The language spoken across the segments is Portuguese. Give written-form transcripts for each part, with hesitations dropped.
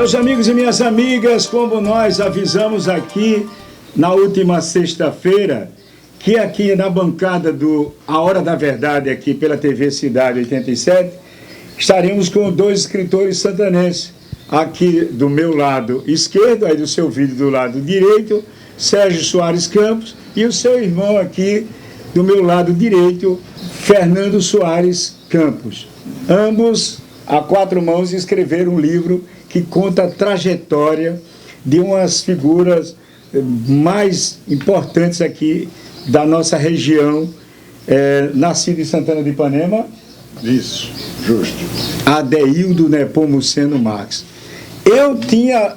Meus amigos e minhas amigas, como nós avisamos aqui na última sexta-feira, que aqui na bancada do A Hora da Verdade, aqui pela TV Cidade 87, estaremos com dois escritores santanenses. Aqui do meu lado esquerdo, aí do seu vídeo do lado direito, Sérgio Soares Campos, e o seu irmão aqui do meu lado direito, Fernando Soares Campos. Ambos, a quatro mãos, escreveram um livro que conta a trajetória de umas figuras mais importantes aqui da nossa região, nascido em Santana de Ipanema. Isso, justo. Adeildo Nepomuceno Marques. Eu tinha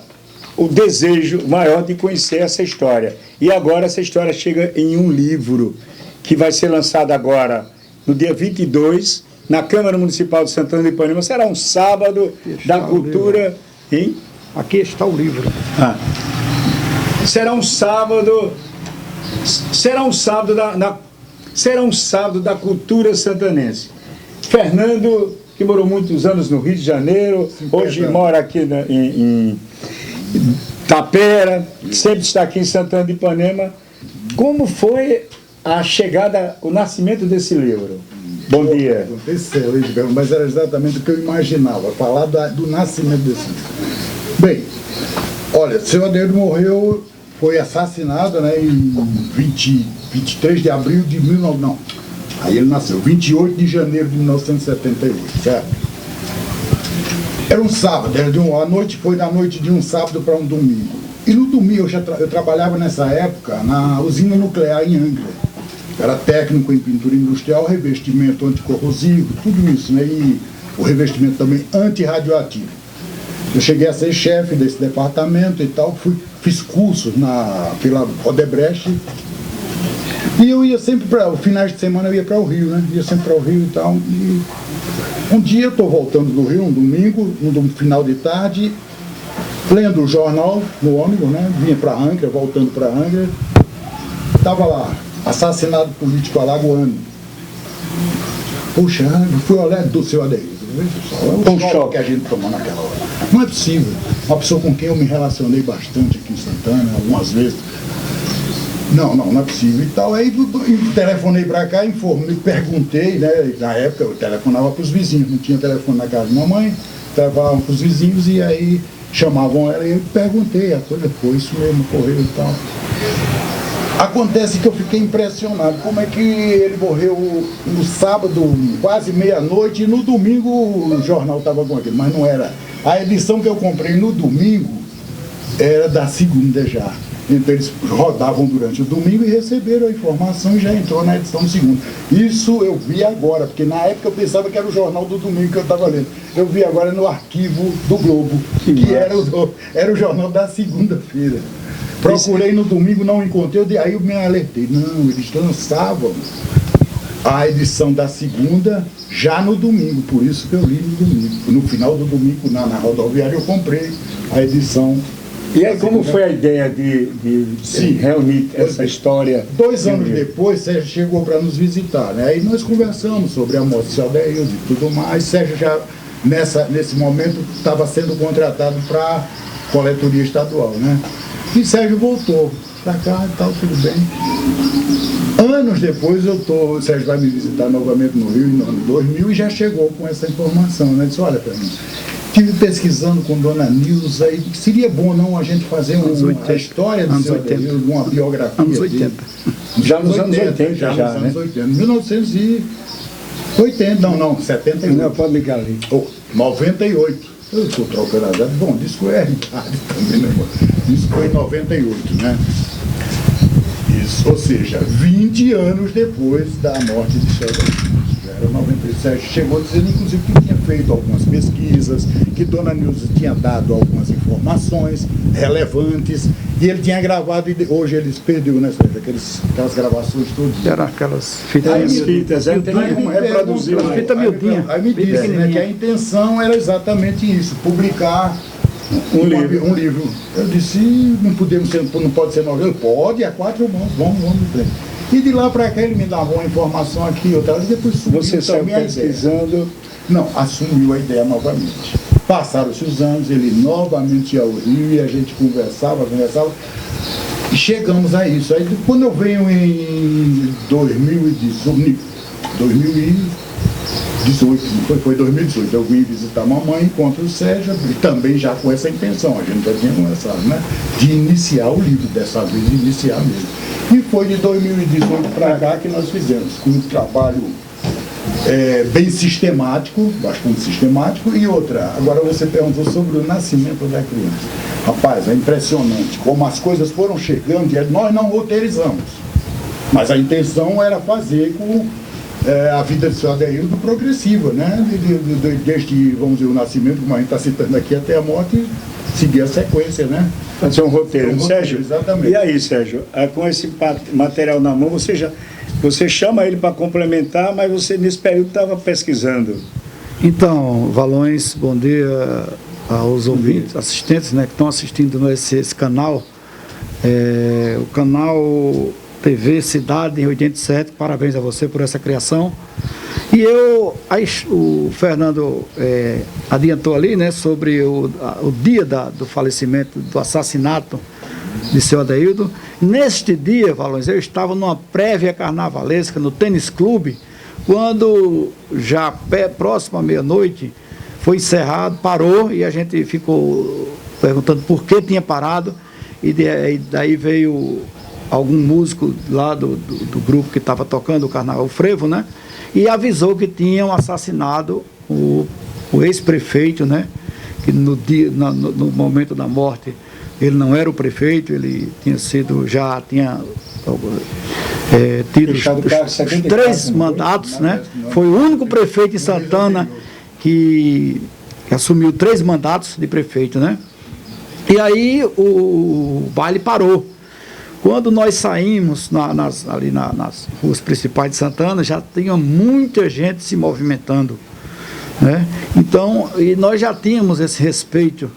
o desejo maior de conhecer essa história. E agora essa história chega em um livro que vai ser lançado agora, no dia 22, na Câmara Municipal de Santana de Ipanema. Será um sábado da cultura. Hein? Aqui está o livro. Será um sábado. Será um sábado da cultura santanense. Fernando, que morou muitos anos no Rio de Janeiro, hoje mora aqui em Tapera, sempre está aqui em Santana de Ipanema. Como foi a chegada, o nascimento desse livro? Bom dia. Excelente, mas era exatamente o que eu imaginava, falar do nascimento desse livro. Bem, olha, seu Adeildo morreu, foi assassinado, né, em 23 de abril de 19... Não, aí ele nasceu, 28 de janeiro de 1978, certo? Era um sábado, a noite foi da noite de um sábado para um domingo. E no domingo eu trabalhava nessa época na usina nuclear em Angra. Era técnico em pintura industrial, revestimento anticorrosivo, tudo isso, né? E o revestimento também antirradioativo. Eu cheguei a ser chefe desse departamento e tal, fiz cursos pela Odebrecht. E eu ia sempre para os finais de semana, eu ia para o Rio, né? Ia sempre para o Rio e tal. E um dia eu estou voltando do Rio, um domingo, no final de tarde, lendo o jornal no ônibus, né? Vinha para Angra, voltando para Angra. Estava lá, assassinado político alagoano. Puxa, eu fui olhar do seu Adeildo. O choque que a gente tomou naquela hora. Não é possível. Uma pessoa com quem eu me relacionei bastante aqui em Santana, algumas vezes. Não é possível e tal. Aí telefonei para cá, informei, perguntei, né? Na época eu telefonava para os vizinhos, não tinha telefone na casa da minha mãe, telefonavam para os vizinhos e aí chamavam ela e eu perguntei, a coisa foi isso mesmo, correu e tal. Acontece que eu fiquei impressionado, como é que ele morreu no sábado, quase meia-noite, e no domingo o jornal estava com aquilo, mas não era. A edição que eu comprei no domingo era da segunda já. Então eles rodavam durante o domingo e receberam a informação e já entrou na edição do segundo. Isso eu vi agora, porque na época eu pensava que era o jornal do domingo que eu estava lendo. Eu vi agora no arquivo do Globo, que era o jornal da segunda-feira. Procurei no domingo, não encontrei, aí eu me alertei. Não, eles lançavam a edição da segunda já no domingo, por isso que eu li no domingo. No final do domingo, na rodoviária, eu comprei a edição. E aí, como foi a ideia de reunir essa história? 2 anos depois, Sérgio chegou para nos visitar, né? Aí nós conversamos sobre a morte de seu Adeildo e tudo mais. Sérgio já, nesse momento, estava sendo contratado para a coletoria estadual, né? E Sérgio voltou para cá e tal, tudo bem. Anos depois, o Sérgio vai me visitar novamente no Rio, no ano 2000, e já chegou com essa informação, né? Disse, olha, para mim, estive pesquisando com Dona Nilza e seria bom não a gente fazer uma história do seu Adeildo, uma biografia anos 80. Já nos anos 80, já, nos anos 80. 1980, não, 78. Não, pode ligar ali. 98. Eu estou trocando as datas. Bom, disco é idade também, né? Isso foi em 98, né? Isso, ou seja, 20 anos depois da morte de Sérgio. Já era 97. Chegou dizendo, inclusive, que tinha feito algumas pesquisas, que Dona Nilza tinha dado algumas informações relevantes, e ele tinha gravado, e hoje eles perdeu, né, Sérgio? Aquelas gravações todas. Eram aquelas fitas. Fitas, tem como reproduzir. As fitas miudinhas. Aí me disse, né, que a intenção era exatamente isso, publicar um livro. Eu disse, não pode ser novela? Pode, a 4 mãos, vamos ver. E de lá para cá ele me dava uma informação aqui, outra, e depois sumiu. Você saiu pesquisando? Não, assumiu a ideia novamente. Passaram-se os anos, ele novamente ia ao Rio e a gente conversava, e chegamos a isso. Aí quando eu venho em 2018, foi 2018, eu vim visitar a mamãe, encontro o Sérgio, e também já com essa intenção, a gente já tinha conversado, né? De iniciar o livro, dessa vez de iniciar mesmo. E foi de 2018 para cá que nós fizemos, com um trabalho bem sistemático, bastante sistemático, e outra, agora você perguntou sobre o nascimento da criança. Rapaz, é impressionante como as coisas foram chegando, e nós não roteirizamos, mas a intenção era fazer com a vida de seu Adeildo progressiva, né? Desde, vamos dizer, o nascimento, como a gente está citando aqui, até a morte, seguir a sequência, né? Fazer um roteiro. Sérgio, exatamente. E aí, Sérgio, com esse material na mão, você chama ele para complementar, mas você nesse período estava pesquisando. Então, Valões, bom dia aos ouvintes, assistentes, né, que estão assistindo esse canal. O canal TV Cidade em 87, parabéns a você por essa criação. E o Fernando adiantou ali, né, sobre o dia do falecimento, do assassinato de seu Adeildo. Neste dia, Valões, eu estava numa prévia carnavalesca no tênis clube, quando já próximo à meia-noite foi encerrado, parou, e a gente ficou perguntando por que tinha parado, e daí veio algum músico lá do grupo que estava tocando o carnaval, o frevo, né? E avisou que tinham assassinado o ex-prefeito, né? Que no momento da morte ele não era o prefeito, ele tinha tido os 3 mandatos, né? Foi o único prefeito em Santana que assumiu 3 mandatos de prefeito, né? E aí o baile parou. Quando nós saímos ali nas ruas principais de Santana, já tinha muita gente se movimentando, né? Então, e nós já tínhamos esse respeito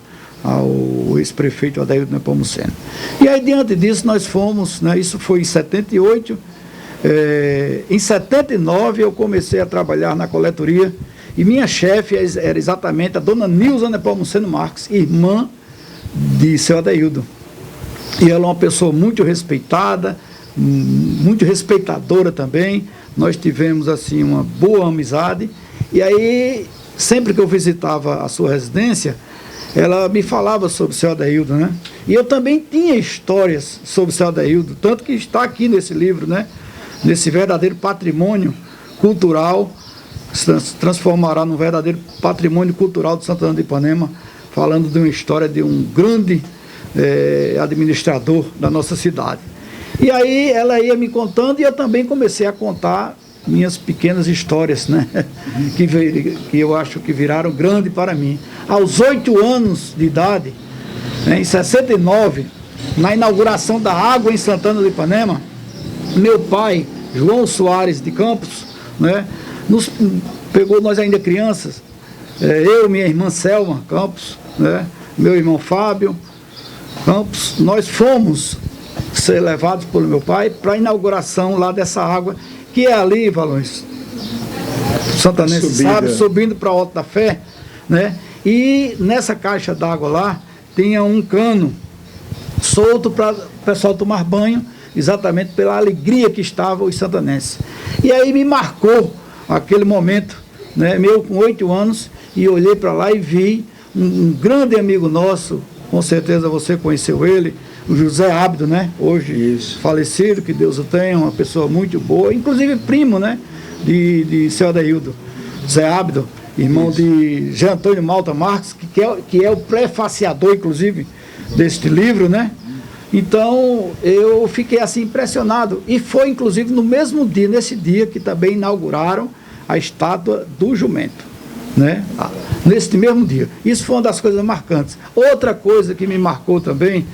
ao ex-prefeito Adeildo Nepomuceno. E aí, diante disso, nós fomos, né? Isso foi em 78. Em 79, eu comecei a trabalhar na coletoria, e minha chefe era exatamente a dona Nilza Nepomuceno Marques, irmã de seu Adeildo. E ela é uma pessoa muito respeitada, muito respeitadora também. Nós tivemos, assim, uma boa amizade. E aí, sempre que eu visitava a sua residência, ela me falava sobre o seu Adeildo, né? E eu também tinha histórias sobre o seu Adeildo, tanto que está aqui nesse livro, né? Nesse verdadeiro patrimônio cultural, se transformará num verdadeiro patrimônio cultural de Santana de Ipanema, falando de uma história de um grande administrador da nossa cidade. E aí ela ia me contando, e eu também comecei a contar minhas pequenas histórias, né? que eu acho que viraram grande para mim. Aos 8 anos de idade, né, em 69, na inauguração da água em Santana do Ipanema, meu pai, João Soares de Campos, né, nos pegou, nós ainda crianças, eu, minha irmã Selma Campos, né, meu irmão Fábio Campos, nós fomos ser levados pelo meu pai para a inauguração lá dessa água, que é ali, Valões, santanense sabe, subindo para o Alto da Fé, né? E nessa caixa d'água lá tinha um cano solto para o pessoal tomar banho, exatamente pela alegria que estavam os santanenses. E aí me marcou aquele momento, né, meu com 8 anos, e olhei para lá e vi um grande amigo nosso, com certeza você conheceu ele, o José Ábido, né? Hoje falecido, que Deus o tenha, uma pessoa muito boa, inclusive primo, né? De seu Adeildo. José Ábido, irmão de Jean Antônio Malta Marques, que é o prefaciador, inclusive, deste livro, né? Então, eu fiquei assim impressionado. E foi, inclusive, no mesmo dia, nesse dia, que também inauguraram a estátua do jumento, né? Neste mesmo dia. Isso foi uma das coisas marcantes. Outra coisa que me marcou também,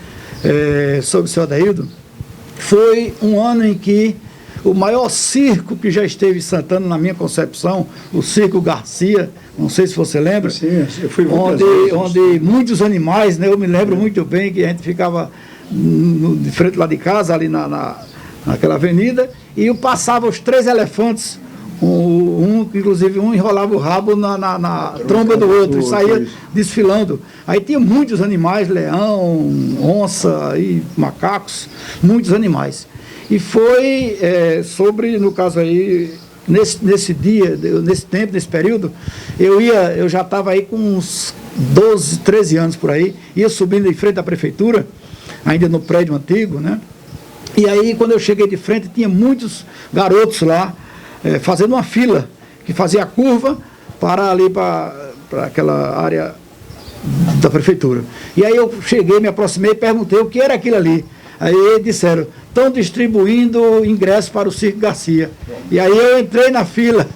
sobre o seu Adeildo, foi um ano em que o maior circo que já esteve em Santana, na minha concepção, o Circo Garcia, não sei se você lembra, sim, eu fui onde muitos animais, né, eu me lembro muito bem que a gente ficava de frente lá de casa, ali naquela avenida, e eu passava os 3 elefantes, Inclusive um enrolava o rabo na tromba do outro e saía desfilando. Aí tinha muitos animais, leão, onça e macacos, muitos animais. E foi sobre, no caso aí, nesse dia, nesse tempo, nesse período, eu já estava aí com uns 12, 13 anos por aí, ia subindo em frente à prefeitura, ainda no prédio antigo, né? E aí, quando eu cheguei de frente, tinha muitos garotos lá, fazendo uma fila, que fazia a curva para ali, para aquela área da prefeitura. E aí eu cheguei, me aproximei e perguntei o que era aquilo ali. Aí eles disseram, estão distribuindo ingressos para o Circo Garcia. E aí eu entrei na fila.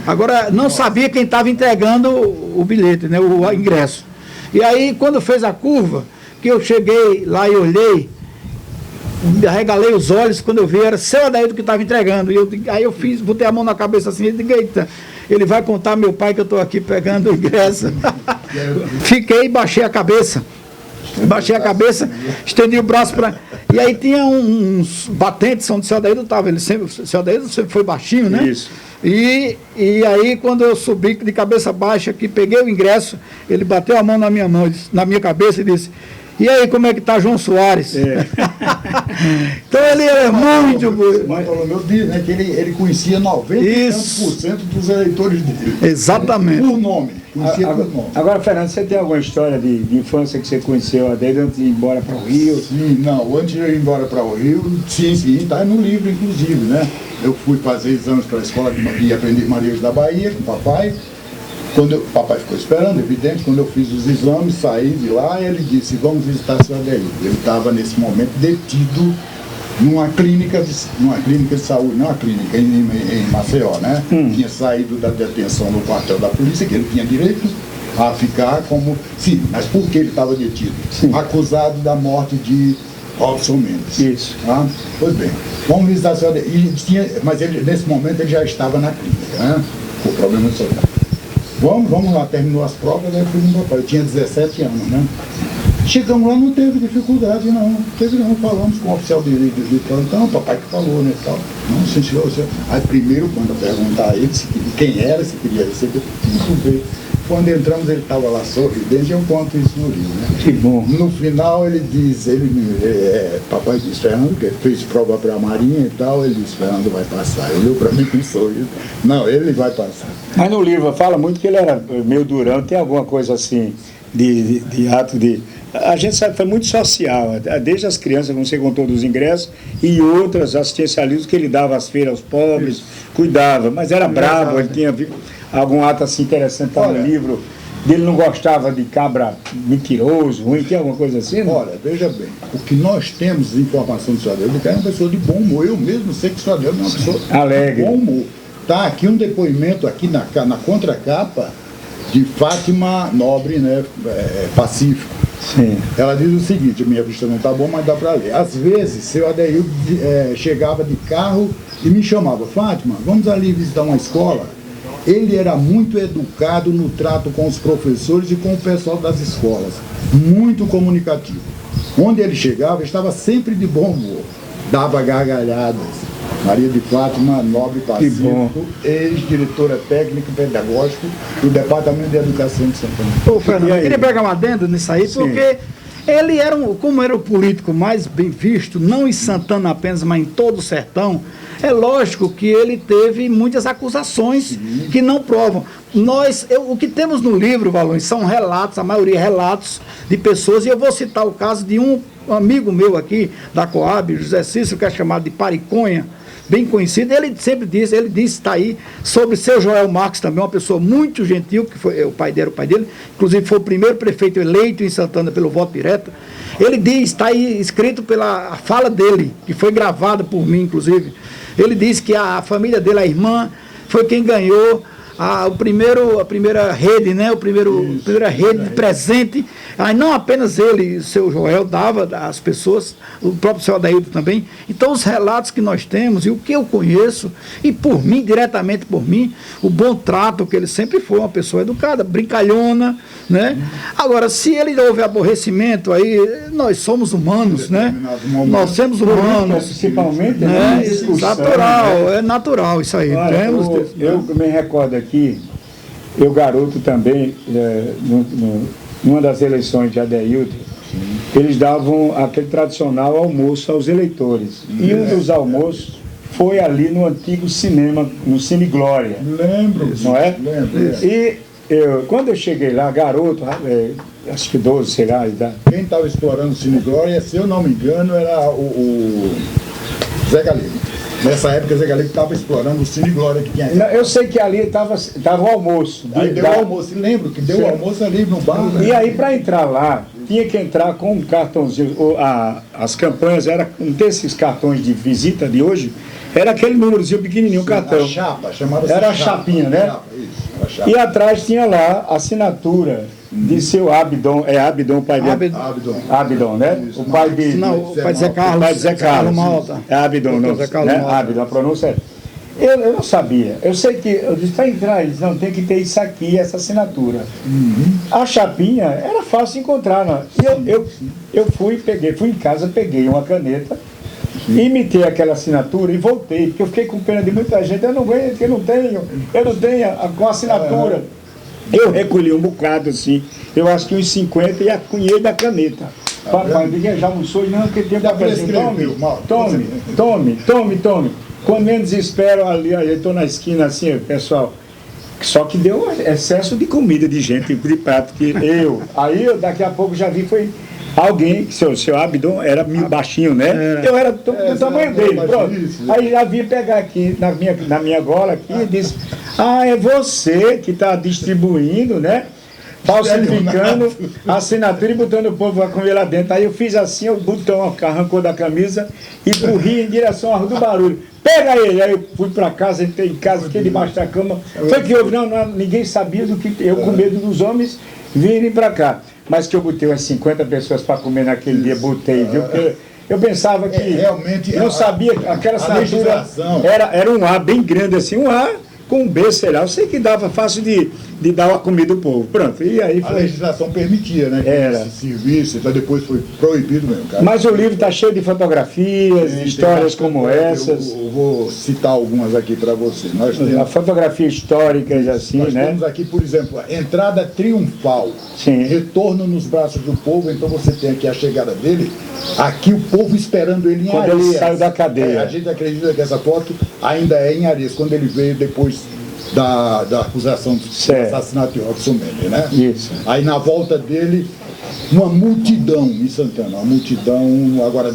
Agora, não sabia quem estava entregando o bilhete, né, o ingresso. E aí, quando fez a curva, que eu cheguei lá e olhei, arregalei os olhos, quando eu vi, era seu Adaildo que estava entregando. Aí eu botei a mão na cabeça assim, e digo, eita, ele vai contar meu pai que eu estou aqui pegando o ingresso. Fiquei e baixei a cabeça. Baixei a cabeça, estendi o braço para... E aí tinha uns batentes onde o seu Adaildo estava. O seu Adaildo sempre foi baixinho, né? Isso. E aí, quando eu subi de cabeça baixa, que peguei o ingresso, ele bateu a mão na minha mão, na minha cabeça e disse... E aí, como é que está João Soares? Então ele é muito... Mas Bartolomeu diz, né, que ele conhecia 90% dos eleitores dele. Exatamente. Por nome. Conhecia por nome. Agora, Fernando, você tem alguma história de infância que você conheceu desde antes de ir embora para o Rio? Sim, não. Antes de eu ir embora para o Rio, sim, está no livro, inclusive, né? Eu fui fazer exames para a escola de Aprendiz Maria da Bahia com o papai. O papai ficou esperando, evidente, quando eu fiz os exames, saí de lá, ele disse, vamos visitar seu Adaildo. Ele estava, nesse momento, detido numa clínica de saúde, não uma clínica, em Maceió, né? Tinha saído da detenção no quartel da polícia, que ele tinha direito a ficar como... Sim, mas por que ele estava detido? Sim. Acusado da morte de Robson Mendes. Isso. Tá? Pois bem, vamos visitar seu Adaildo. Mas ele, nesse momento ele já estava na clínica, né? Por problema de saúde. Vamos lá, terminou as provas, aí fui no meu pai, eu tinha 17 anos, né? Chegamos lá, não teve dificuldade, não falamos com o oficial de plantão, o papai que falou, né, tal. Não, senhor. Aí primeiro, quando eu perguntar a ele quem era, se queria receber, tudo bem. Quando entramos, ele estava lá sorridente, eu conto isso no livro, né? Que bom. No final, ele diz, papai disse, Fernando, que fez prova para a Marinha e tal, ele disse, Fernando vai passar. Ele olhou para mim com um sorriso, não, ele vai passar. Mas no livro fala muito que ele era meio durão, tem alguma coisa assim, de ato de... A gente sabe, foi muito social, desde as crianças, como você contou, dos ingressos, e outras assistencialistas que ele dava às feiras aos pobres, cuidava, mas era bravo, ele tinha algum ato assim interessante no livro, dele não gostava de cabra mentiroso, ruim, tem alguma coisa assim? Não? Olha, veja bem, o que nós temos de informação do senhor Adaildo é que é uma pessoa de bom humor, eu mesmo sei que o senhor Adaildo é uma pessoa alegre, de bom humor. Tá aqui um depoimento aqui na contracapa de Fátima Nobre, né, Pacífico. Sim. Ela diz o seguinte, minha vista não está boa, mas dá para ler. Às vezes, seu Adaildo chegava de carro e me chamava, Fátima, vamos ali visitar uma escola? Ele era muito educado no trato com os professores e com o pessoal das escolas, muito comunicativo. Onde ele chegava, estava sempre de bom humor, dava gargalhadas. Maria de Fátima Nobre Pacífico, ex-diretora técnica e pedagógica do Departamento de Educação de Santana. Ô, Fernando, eu queria pegar um adendo nisso aí, porque ele era, como era o político mais bem visto, não em Santana apenas, mas em todo o sertão, é lógico que ele teve muitas acusações que não provam. O que temos no livro, Valões, são relatos, a maioria relatos de pessoas, e eu vou citar o caso de um amigo meu aqui, da Coab, José Cícero, que é chamado de Pariconha, bem conhecido. Ele sempre disse, está aí, sobre seu Joel Marques também, uma pessoa muito gentil, que foi o pai dele, inclusive foi o primeiro prefeito eleito em Santana pelo voto direto. Ele diz, está aí escrito pela fala dele, que foi gravada por mim, inclusive. Ele diz que a família dele, a irmã, foi quem ganhou a primeira rede, né? Primeira rede de presente. Aí não apenas ele, o seu Joel, dava às pessoas, o próprio seu Adailton também. Então, os relatos que nós temos e o que eu conheço, e por mim, diretamente por mim, o bom trato, que ele sempre foi uma pessoa educada, brincalhona, né? Agora, se ele houve aborrecimento, aí nós somos humanos, né? Nós somos humanos. Principalmente, né? É natural isso aí. Olha, eu me recordo aqui, eu garoto também, numa das eleições de Adailton, eles davam aquele tradicional almoço aos eleitores. E um dos almoços foi ali no antigo cinema, no Cine Glória. Lembro. Não é? Lembro. E quando eu cheguei lá, garoto, acho que 12, sei lá, quem estava explorando o Cine Glória, se eu não me engano, era o Zé Galego. Nessa época, o Zé Galego estava explorando o Cine Glória que tinha. Eu sei que ali estava o almoço. Aí deu o almoço, lembro que deu o almoço ali no bar. Né? E aí, para entrar lá, tinha que entrar com um cartãozinho. As campanhas eram um desses cartões de visita de hoje, era aquele númerozinho pequenininho, o cartão. A chapa, chamava-se era a chapinha, né? Chapa, isso, a chapa. E atrás tinha lá a assinatura de seu Abdon, Abdon, o pai dele. Abdon, né? Isso, o pai de... Não, o pai de Zé Carlos. O pai de Zé Carlos. Malta. É Abdon, não, Zé Carlos né? Malta. Abdon, a pronúncia é. Eu não sabia. Eu sei que, eu disse, para entrar, eles não tem que ter isso aqui, essa assinatura. A chapinha era fácil de encontrar. Não? E eu fui em casa, peguei uma caneta, imitei aquela assinatura e voltei, porque eu fiquei com pena de muita gente. Eu não tenho com assinatura. Eu recolhi um bocado, assim, eu acho que uns 50 e acunhei da caneta. Papai, ninguém já almoçou, não, porque tem papelzinho. Tome. Quando menos espero, ali, eu estou na esquina assim, pessoal. Só que deu excesso de comida, de gente, de prato. Aí daqui a pouco já vi, foi alguém, seu Abdon era meio baixinho, né? Eu era do tamanho dele, pronto. Aí já vi pegar aqui, na minha gola aqui, e disse, é você que está distribuindo, né? Falsificando a assinatura e botando o povo a comer lá dentro. Aí eu fiz assim, o botão arrancou da camisa e corri em direção à Rua do Barulho. Pega ele! Aí eu fui para casa, entrei em casa, fiquei debaixo da cama. Foi que houve, ninguém sabia do que eu, com medo dos homens virem para cá. Mas que eu botei umas 50 pessoas para comer naquele dia, botei, viu? Porque eu pensava que realmente não sabia, aquela assinatura era um A bem grande assim, um A com um B, sei lá. Eu sei que dava fácil de dar uma comida ao povo. Pronto, e aí foi. A legislação permitia, né? Era. Esse serviço, então depois foi proibido mesmo, cara. Mas o livro está cheio de fotografias, histórias como essas. Eu vou citar algumas aqui para você. Nós temos fotografias históricas, assim, nós né? temos aqui, por exemplo, a entrada triunfal, Sim. Retorno nos braços do povo. Então você tem aqui a chegada dele, aqui o povo esperando ele em Quando Areias. ele saiu da cadeia. A gente acredita que essa foto ainda é em Areias, quando ele veio depois da acusação do assassinato de Robson Mendes, né? Isso. Aí na volta dele, uma multidão em Santana, uma multidão, agora,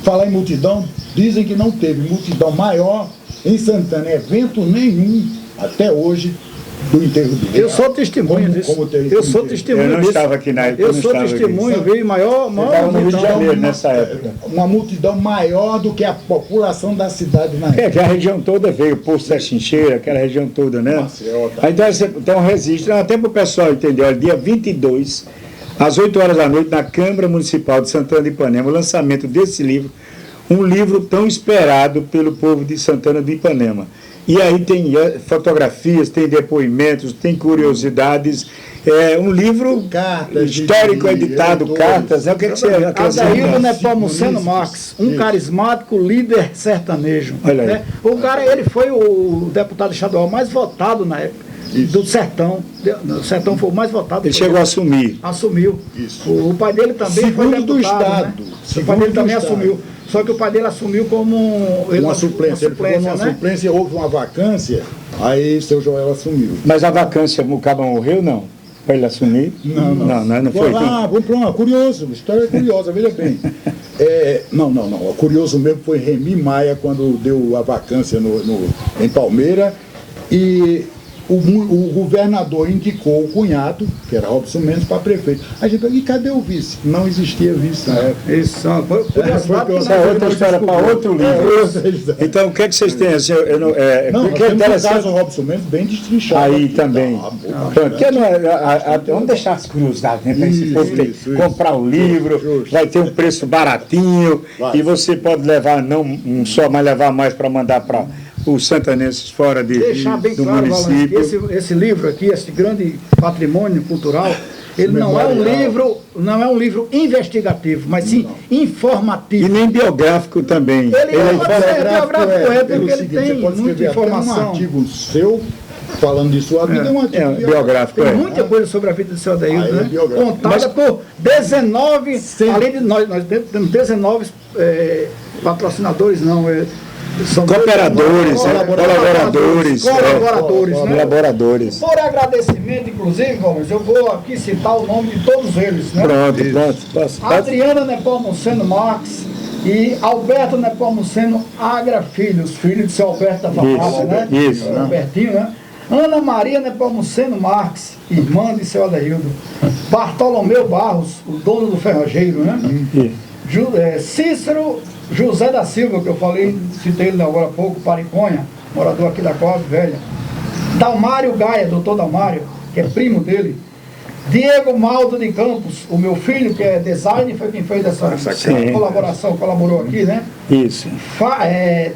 falar em multidão, dizem que não teve multidão maior em Santana, evento nenhum até hoje do enterro dele. Eu sou testemunha disso. Eu sou testemunha disso. Eu não estava aqui na época. Eu sou testemunho, veio maior no Rio de Janeiro nessa época. Uma multidão maior do que a população da cidade na época. Que a região toda veio, Poço da Chincheira, aquela região toda, né? Então registra, até para o pessoal entender, olha, dia 22, às 8 horas da noite, na Câmara Municipal de Santana de Ipanema, o lançamento desse livro, um livro tão esperado pelo povo de Santana de Ipanema. E aí tem fotografias, tem depoimentos, tem curiosidades, um livro histórico editado, cartas, né? O que você... Adailton Nepomuceno Marques, um carismático líder sertanejo. Olha aí. Né? O cara, ele foi o deputado estadual mais votado na época. Do Sertão. O Sertão foi o mais votado. Ele chegou a assumir. Assumiu. Isso. O pai dele também foi deputado. Do Estado. Né? O pai dele também assumiu. Só que o pai dele assumiu como uma suplência. Ele ficou numa suplência, houve uma vacância, aí seu Joel assumiu. Mas a vacância, o cabo morreu, não? Para ele assumir? Não foi. Vamos para uma curioso, história curiosa, veja bem. O curioso mesmo foi Remy Maia, quando deu a vacância em Palmeira, e o governador indicou o cunhado, que era Robson Mendes, para prefeito. A gente falou, e cadê o vice? Não existia vice na época. Isso é outra história para outro livro. Então, o que é que vocês têm? Assim, porque é interessante o Robson Mendes bem destrinchado. Aí também. Vamos deixar as curiosidades, né? Para esse povo comprar o livro, vai ter um preço baratinho, e você pode levar, não só, mas levar mais para mandar para os santanenses fora deixar bem do claro, município. Valente, esse livro aqui, esse grande patrimônio cultural, ele não é um livro investigativo, mas sim informativo. E nem biográfico também. Ele é biográfico, porque ele tem muita informação. Um artigo seu falando de sua vida, é um artigo biográfico. Tem muita coisa sobre a vida do seu Adaildo, né? Contada por 19, além de nós temos 19 patrocinadores, são cooperadores, colaboradores. Por agradecimento, inclusive, Gomes, eu vou aqui citar o nome de todos eles, né? Pronto. Adriana Nepomuceno Marques e Alberto Nepomuceno Agra Filho, os filhos de seu Alberto da Família, né? Isso. Albertinho, né? Ana Maria Nepomuceno Marques, irmã de seu Adaildo. Bartolomeu Barros, o dono do ferrageiro, né? Cícero José da Silva, que eu falei, citei ele agora há pouco, Pariconha, morador aqui da Cova Velha. Dalmário Gaia, doutor Dalmário, que é primo dele. Diego Maldo de Campos, o meu filho, que é designer, foi quem fez essa colaboração, colaborou aqui, né? Isso.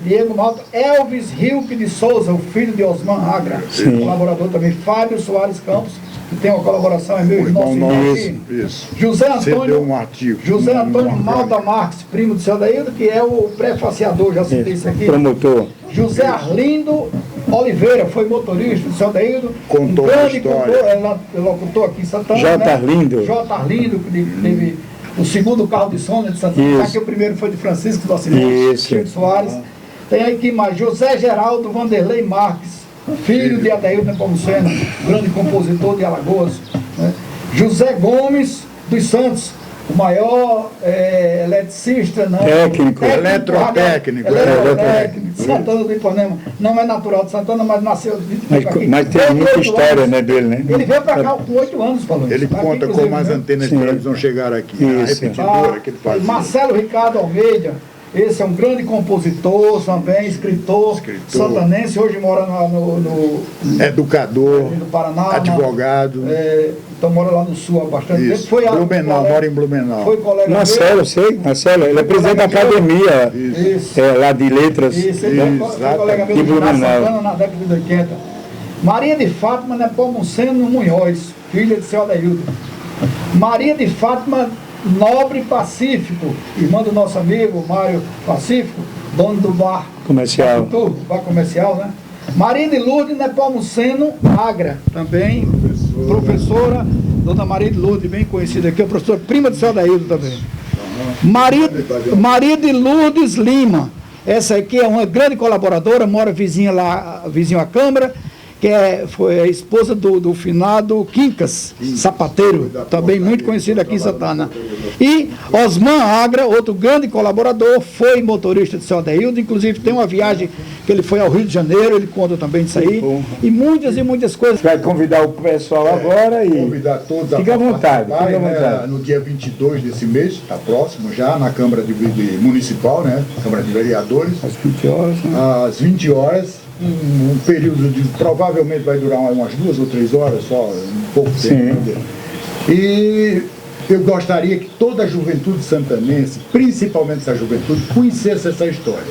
Diego Maldo, Elvis Rilke de Souza, o filho de Osman Agra, colaborador também. Fábio Soares Campos, que tem uma colaboração, é meu irmão aqui. José Antônio Malta Marques, primo do seu Adaildo, que é o prefaciador, já citei isso aqui. Promotor. José Arlindo Oliveira, foi motorista do seu Adaildo. Contou a história. Locutor aqui em Santana. J. Arlindo. J. Arlindo, que teve o segundo carro de som de Santana. Aqui o primeiro foi de Francisco do Acidente, Chico Soares. Tem aqui mais José Geraldo Vanderlei Marques, filho de Adaildo Nepomuceno, grande compositor de Alagoas, né? José Gomes dos Santos, o maior eletricista, eletrotécnico de Santana do Ipanema. Não é natural de Santana, mas nasceu aqui. Mas tem muita história, né, dele, né? Ele veio para cá com 8 anos, falando. Ele conta como as antenas de televisão chegaram aqui. A repetidora que ele fazia. Marcelo Ricardo Almeida, esse é um grande compositor, também escritor. Santanense, hoje mora no educador, do Paraná, advogado. Então mora lá no sul há bastante tempo. Foi mora em Blumenau. Foi colega Marcelo, ele é presidente da academia lá de letras. Ele foi colega meu de Santana na década de 80. Maria de Fátima Nepomuceno Munhoz, filha de seu Adaildo. Maria de Fátima Nobre Pacífico, irmã do nosso amigo Mário Pacífico, dono do bar comercial, né? Maria de Lourdes Nepomuceno Agra, também professora, dona Maria de Lourdes, bem conhecida aqui, a professora prima do seu Adaildo também. Maria de Lourdes Lima, essa aqui é uma grande colaboradora, mora vizinho à Câmara, que foi a esposa do finado Quincas, sapateiro, também muito conhecido aqui em Santana. E Osman Agra, outro grande colaborador, foi motorista de seu Adaildo, inclusive tem uma viagem que ele foi ao Rio de Janeiro, ele conta também disso aí, e muitas coisas. Vai convidar o pessoal agora e convidar todos fica à vontade. No dia 22 desse mês, está próximo já, na Câmara Municipal, né? Câmara de Vereadores. Às 20 horas. Né? Às 20 horas. Um período de provavelmente vai durar umas 2 ou 3 horas só, um pouco tempo. E eu gostaria que toda a juventude santanense, principalmente essa juventude, conhecesse essa história.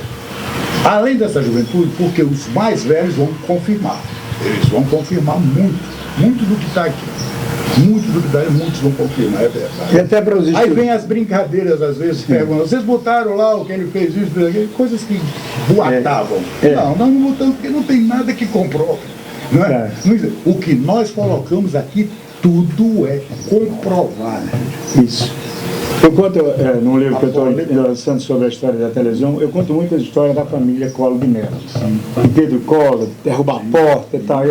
Além dessa juventude, porque os mais velhos vão confirmar. Eles vão confirmar muito do que está aqui. Muitos vão confirmar, é verdade. E até para os aí vem as brincadeiras, às vezes, perguntam, vocês botaram lá o que ele fez isso, coisas que boatavam. Não, nós não botamos porque não tem nada que comprove. Não é? O que nós colocamos aqui, tudo é comprovado. Isso. Eu conto, num livro que eu estou lançando sobre a história da televisão, eu conto muitas histórias da família Collor de Mello. Pedro Collor, derrubar a porta e tal.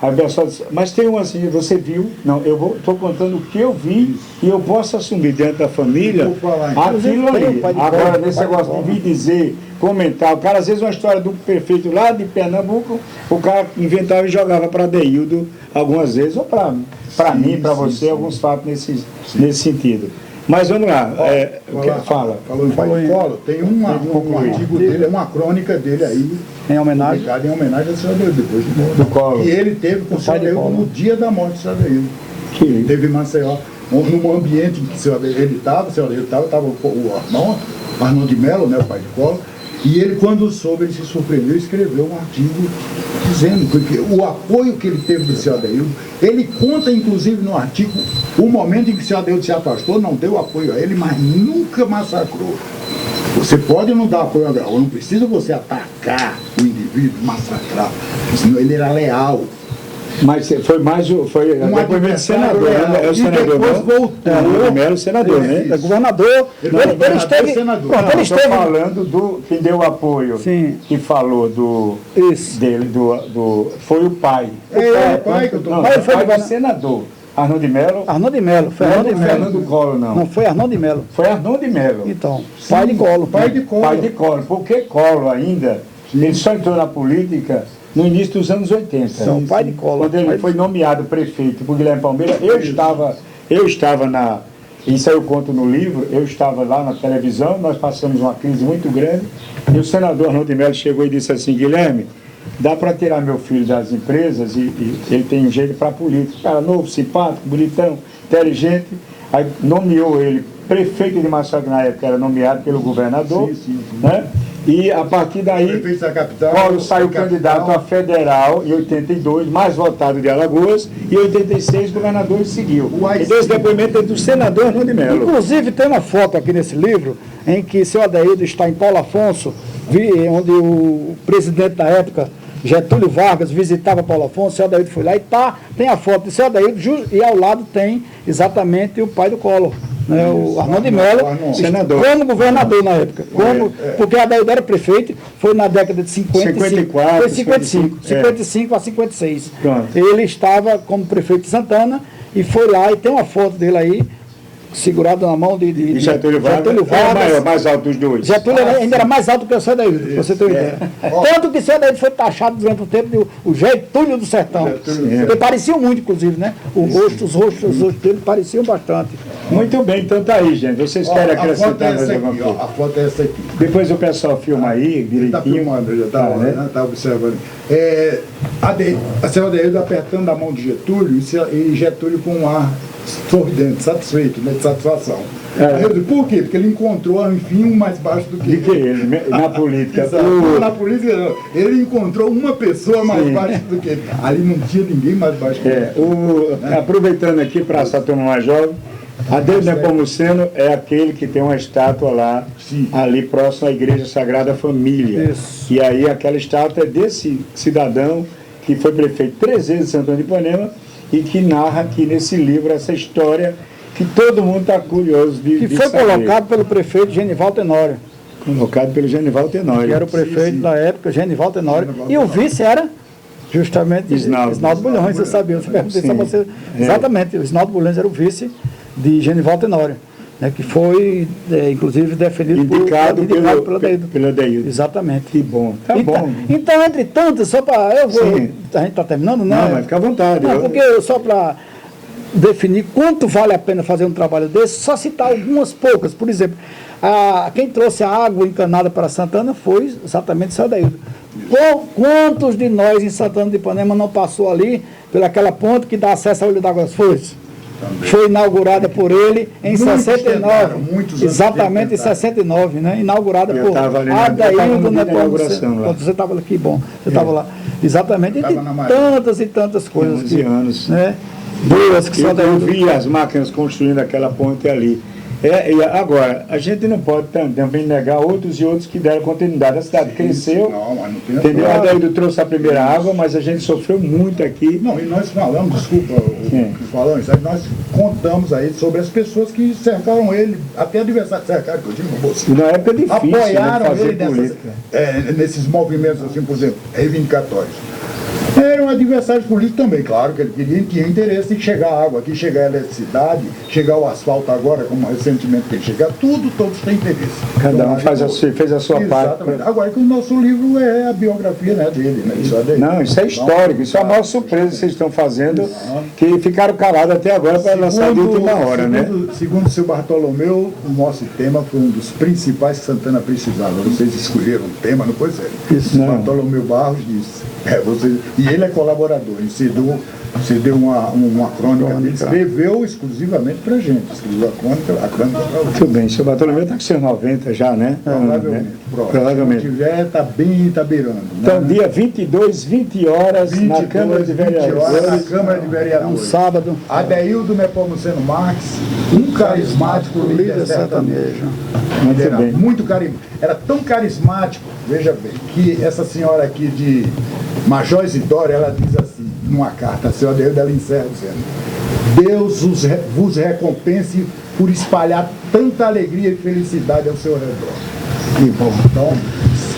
Aí o pessoal disse, mas tem um assim, você viu? Não, eu estou contando o que eu vi e eu posso assumir dentro da família aquilo ali. Agora, nesse negócio de vir dizer, comentar, o cara, às vezes, uma história do prefeito lá de Pernambuco, o cara inventava e jogava para Adeildo algumas vezes, ou para mim, para você, alguns fatos nesse sentido. Mas vamos lá, fala. Falou em Pai de Colo, tem um artigo dele, uma crônica dele aí, em homenagem ao senhor Adeildo, depois de morto. Do Colo. E ele teve com o senhor Adeildo no dia da morte do senhor Adeildo. Que teve em Maceió, num ambiente em que o senhor Adeildo estava o Arnaldo de Mello, né, o pai de Colo, e ele, quando soube, ele se surpreendeu e escreveu um artigo dizendo que o apoio que ele teve do senhor Adeildo, ele conta, inclusive, no artigo, o momento em que o senhor Adeildo se afastou, não deu apoio a ele, mas nunca massacrou. Você pode não dar apoio a Graúna, não precisa você atacar o indivíduo, massacrar, senão ele era leal. Mas foi mais o depoimento de senador, né? É o senador, depois não? voltou. Era o senador, né? É governador. Ele esteve. Senador. Pronto, ele Estou esteve. falando do quem deu apoio, Sim. que falou dele, foi o pai. O pai que eu estou Não, Mas o foi pai do governador. senador. Arnaldo de Mello. Arnaldo de Mello. Foi Não é Arnaldo do de Mello. Fernando Collor, não. Não, foi Arnaldo de Mello. Foi Arnaldo de Mello. Então, pai de Colo. Pai de Colo. Pai de Collor. Porque Collor ainda, ele só entrou na política no início dos anos 80. Então, pai de Collor. Quando ele foi nomeado prefeito por Guilherme Palmeira, eu estava na... Isso aí eu conto no livro, eu estava lá na televisão, nós passamos uma crise muito grande, e o senador Arnaldo de Mello chegou e disse assim, Guilherme, dá para tirar meu filho das empresas e ele tem um jeito para política. Cara novo, simpático, bonitão, inteligente. Aí nomeou ele prefeito de Maceió, que na época era nomeado pelo governador. Né? E a partir daí, Collor saiu candidato a federal em 82, mais votado de Alagoas, e em 86 o governador seguiu. E desse depoimento é do senador Arnaldo de Mello. Inclusive, tem uma foto aqui nesse livro em que seu Adeildo está em Paulo Afonso, onde o presidente da época, Getúlio Vargas, visitava Paulo Afonso, seu Adeildo foi lá e tem a foto de seu Adeildo e ao lado tem exatamente o pai do Collor. Né, o Arnaldo de Mello, senador. como governador na época, porque Adeildo era prefeito, foi na década de 54, 55 a 56. Pronto. Ele estava como prefeito de Santana e foi lá, e tem uma foto dele aí, segurado na mão de Getúlio Vargas. Era mais alto dos dois. Getúlio ainda era mais alto que o seu Adeildo, para você ter uma ideia. Tanto que o seu Adeildo foi taxado durante o tempo de o Getúlio do Sertão. Porque pareciam muito, inclusive, né? Os rostos dele pareciam bastante. Muito bem, então tá aí, gente. Vocês querem acrescentar mais alguma coisa? A foto é essa aqui. Depois o pessoal filma aí, direitinho. Está filmando, já está né? Tá observando. A senhora Adeildo apertando a mão de Getúlio e Getúlio com um ar sorridente, satisfeito, né, de satisfação. Eu digo, por quê? Porque ele encontrou, enfim, um mais baixo do que ele, na política. Na política, não. Ele encontrou uma pessoa mais baixa do que ele. Ali não tinha ninguém mais baixo que ele. Aproveitando aqui para essa turma mais jovem, Adeildo Nepomuceno é aquele que tem uma estátua lá, ali próximo à Igreja Sagrada Família. Isso. E aí aquela estátua é desse cidadão que foi prefeito 3 vezes de Santana de Ipanema e que narra aqui nesse livro essa história que todo mundo está curioso de Que foi saber. colocado pelo prefeito Genival Tenório. Colocado pelo Genival Tenório. Que era o prefeito da época, Genival Tenório. E o vice era justamente Isnaldo Bulhões, você sabia. Você perguntei a você. Exatamente, o Isnaldo Bulhões era o vice de Genival Tenório, né, que foi, inclusive, definido indicado pelo Adeildo. Exatamente. Que bom. Tá então, bom. Então, entre tantas, só para... A gente está terminando, né? Não, mas fica à vontade. Não, porque só para definir quanto vale a pena fazer um trabalho desse, só citar algumas poucas. Por exemplo, quem trouxe a água encanada para Santana foi exatamente o seu Adeildo. Quantos de nós em Santana de Ipanema não passou ali pelaquela ponte que dá acesso ao Olho d'Água das Flores? Foi inaugurada por ele em 69. Exatamente, em 69, né? Inaugurada por Adeildo Nepomuceno. Quando você estava aqui, bom, você estava lá. Exatamente, e tantas e tantas coisas. 11 anos. Né? Boas que só eu vi as máquinas construindo aquela ponte ali. E agora, a gente não pode também negar outros e outros que deram continuidade. A cidade cresceu, entendeu? A Adeildo trouxe a primeira água, mas a gente sofreu muito aqui. Não, e nós falamos, desculpa, falamos, nós contamos aí sobre as pessoas que cercaram ele, até adversários cercaram, que eu digo você. Na época difícil, apoiaram fazer ele nesses movimentos, assim, por exemplo, reivindicatórios. Eram adversários políticos também, claro que ele tinha interesse em chegar a água aqui, chegar a eletricidade, chegar o asfalto agora, como recentemente tem chegado, todos têm interesse. Cada um fez a sua parte. Agora que o nosso livro é a biografia, né, dele, né? Isso é dele. Não, isso é histórico, isso é a maior surpresa que vocês estão fazendo, que ficaram calados até agora para lançar de última hora, né? Segundo o seu Bartolomeu, o nosso tema foi um dos principais que Santana precisava. Vocês escolheram um tema, não foi sério? Isso, não. Bartolomeu Barros disse. E ele é colaborador, ele cedeu uma crônica dele, escreveu exclusivamente para a gente, escreveu a crônica para o muito bem, o seu Bartolomeu está com seus 90 já, né? Provavelmente. Provavelmente. Se tiver, está beirando. Então, dia 22, 20 horas, na Câmara de Vereadores. Na Câmara de Vereadores. É um sábado. Adeildo Nepomuceno Marques, um carismático líder sertanejo. Muito bem. Muito carismático. Era tão carismático, veja bem, que essa senhora aqui de Major Isidoro, ela diz assim, numa carta, a senhora Adeildo, ela encerra dizendo: Deus vos recompense por espalhar tanta alegria e felicidade ao seu redor. Que bom. Então,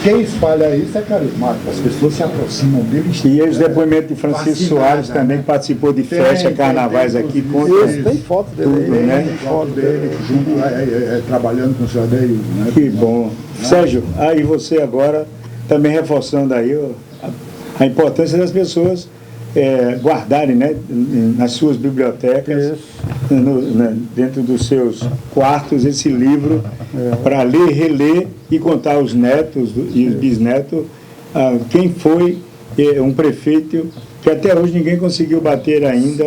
quem espalha isso é carismático, as pessoas se aproximam dele. E os depoimentos de Francisco Soares também, que participou de festas, carnavais aqui. Tem foto dele, tudo, né? Tem foto dele, junto, trabalhando com o senhor Adeildo. Né? Que bom. Sérgio, aí você agora, também reforçando aí a importância das pessoas guardarem, né, nas suas bibliotecas, dentro dos seus quartos, esse livro para ler, reler e contar aos netos e os bisnetos quem foi um prefeito que até hoje ninguém conseguiu bater ainda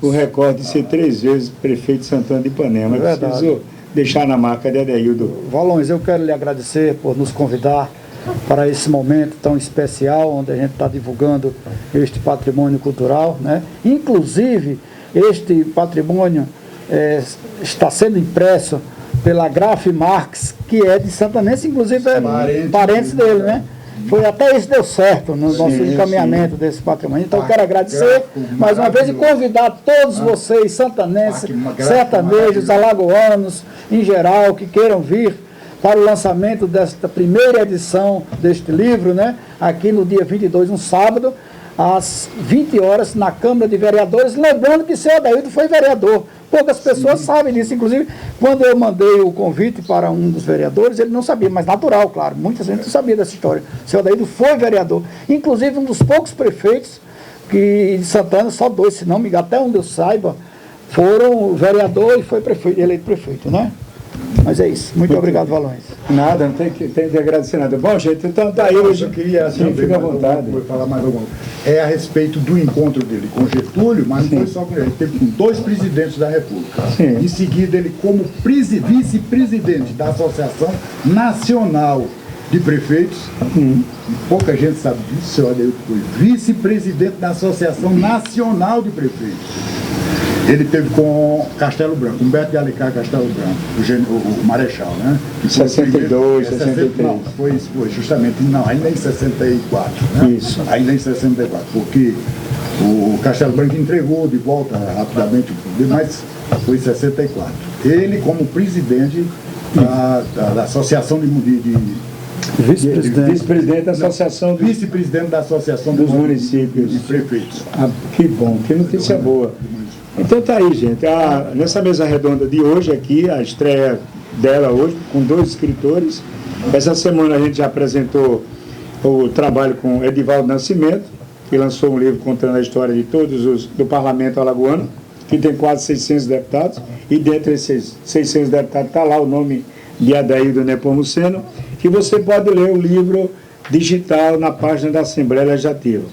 o recorde de ser 3 vezes prefeito de Santana de Ipanema. Preciso deixar na marca de Adeildo. Valões, eu quero lhe agradecer por nos convidar para esse momento tão especial, onde a gente está divulgando este patrimônio cultural, né? Inclusive, este patrimônio está sendo impresso pela Graf Marx, que é de santanense, inclusive é parente dele, né? Foi até isso deu certo no nosso encaminhamento desse patrimônio. Então eu quero agradecer mais uma vez e convidar todos vocês, santanenses, sertanejos, alagoanos, em geral, que queiram vir para o lançamento desta primeira edição deste livro, né? Aqui no dia 22, um sábado, às 20 horas, na Câmara de Vereadores. Lembrando que o seu Adeildo foi vereador. Poucas pessoas sabem disso. Inclusive, quando eu mandei o convite para um dos vereadores, ele não sabia, mas natural, claro. Muita gente não sabia dessa história. O seu Adeildo foi vereador. Inclusive, um dos poucos prefeitos que de Santana, só 2, se não me engano, até onde eu saiba, foram vereador e foi prefeito, eleito prefeito, né? Mas é isso. Muito obrigado, Valões. Nada, não tem que agradecer nada. Bom, gente, então tá aí hoje. Eu queria fica à vontade. Vou falar mais alguma coisa. É a respeito do encontro dele com Getúlio, mas não foi só com ele. Ele teve com 2 presidentes da República. Sim. Em seguida, ele como vice-presidente da Associação Nacional de Prefeitos. Pouca gente sabe disso, seu Adeildo foi vice-presidente da Associação Nacional de Prefeitos. Ele teve com Castelo Branco, Humberto de Alencar Castelo Branco, o Marechal, né? Em 62, 63. Não, foi justamente, não, ainda em 64, né? Isso. Ainda em 64, porque o Castelo Branco entregou de volta rapidamente o poder, mas foi em 64. Ele, como presidente da Associação vice-presidente da Associação vice-presidente da Associação dos Municípios e Prefeitos. Que bom, que notícia boa. Então tá aí, gente. Nessa mesa redonda de hoje aqui, a estreia dela hoje, com 2 escritores. Essa semana a gente já apresentou o trabalho com Edivaldo Nascimento, que lançou um livro contando a história de todos os do Parlamento Alagoano, que tem quase 600 deputados, e dentre esses 600 deputados está lá o nome de Adeildo Nepomuceno, que você pode ler o livro digital na página da Assembleia Legislativa.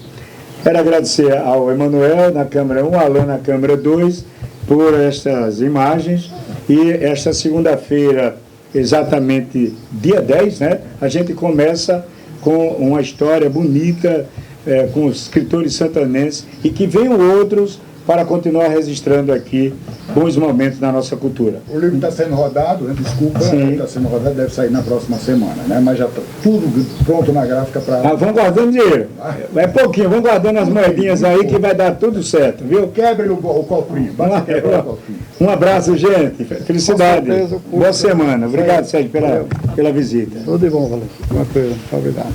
Quero agradecer ao Emanuel na Câmara 1, ao Alain na Câmara 2, por estas imagens. E esta segunda-feira, exatamente dia 10, né, a gente começa com uma história bonita, com os escritores santanenses, e que venham outros para continuar registrando aqui bons momentos na nossa cultura. O livro está sendo rodado, né? Desculpa, está sendo rodado, deve sair na próxima semana, né? Mas já está tudo pronto na gráfica para... vão guardando dinheiro. É pouquinho, vão guardando as moedinhas aí que vai dar tudo certo, viu? Quebre o cofrinho, basta quebrar o cofrinho. Um abraço, gente. Felicidade. Boa semana. Obrigado, Sérgio, pela visita. Tudo de bom, valeu. Obrigado.